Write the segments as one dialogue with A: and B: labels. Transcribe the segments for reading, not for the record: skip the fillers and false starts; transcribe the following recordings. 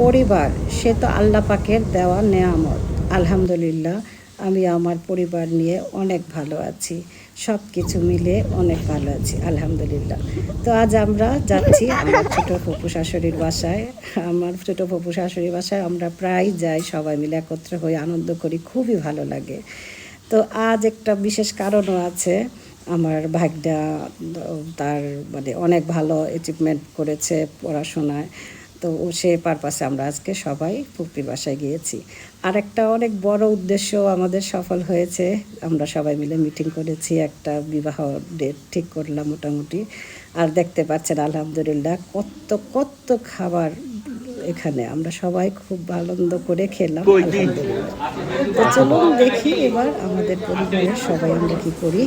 A: পরিবার সে তো আল্লাহ পাকের দেওয়া নেয়ামত। আলহামদুলিল্লাহ আমি আমার পরিবার নিয়ে অনেক ভালো আছি, সব কিছু মিলে অনেক ভালো আছি আলহামদুলিল্লাহ। তো আজ আমরা যাচ্ছি আমার ছোটো ফুপু শাশুড়ির বাসায়। আমার ছোটো ফুপু শাশুড়ির বাসায় আমরা প্রায় যাই, সবাই মিলে একত্র হয়ে আনন্দ করি, খুবই ভালো লাগে। তো আজ একটা বিশেষ কারণও আছে। আমার ভাগ্না তার মানে অনেক ভালো অ্যাচিভমেন্ট করেছে পড়াশোনায়। তো সে পারপাসে আমরা আজকে সবাই ফুপির বাসায় গিয়েছি। আর একটা অনেক বড় উদ্দেশ্য আমাদের সফল হয়েছে। আমরা সবাই মিলে মিটিং করেছি, একটা বিবাহ ডেট ঠিক করলাম মোটামুটি। আর দেখতে পাচ্ছেন আলহামদুলিল্লাহ কত কত খাবার এখানে, আমরা সবাই খুব আনন্দ করে খেলাম আলহামদুলিল্লাহ। তো চলুন দেখি এবার আমাদের পরিবারের সবাই আমরা কি করি।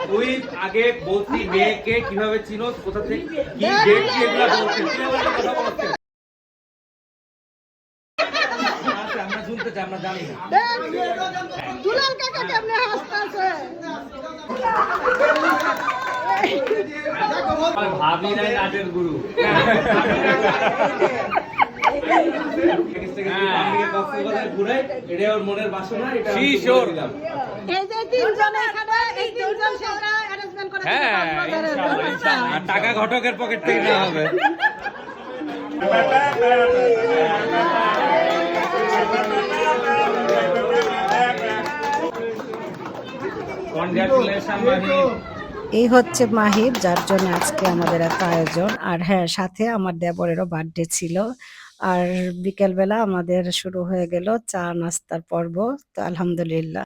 B: তুই আগে বলছি মেয়েকে কিভাবে চিনো, কোথা থেকে কি ডেট কি এগুলা বলছিস, কথা বলছিস। আমরা শুনতে চাই, আমরা জানি না।
C: দুলাল কাকা কেমনে হাসতাছে?
B: ভাবি নাই নাটের গুরু। এটা ওর মনের বাসনা, এটা দিলাম।
C: এই যে তিনজন এখানে, এই তিনজন সেটা অ্যারেঞ্জমেন্ট করে
B: আর টাকা ঘটকের পকেট থেকে নেওয়া হবে। কনগ্রাচুলেশন মাহিব।
A: এই হচ্ছে মাহিব, যার জন্য আজকে আমাদের এত আয়োজন। আর হ্যাঁ, সাথে আমার দেবরেরও বার্থডে ছিল। আর বিকেলবেলা আমাদের শুরু হয়ে গেল চা নাস্তার পর্ব। তো আলহামদুলিল্লাহ।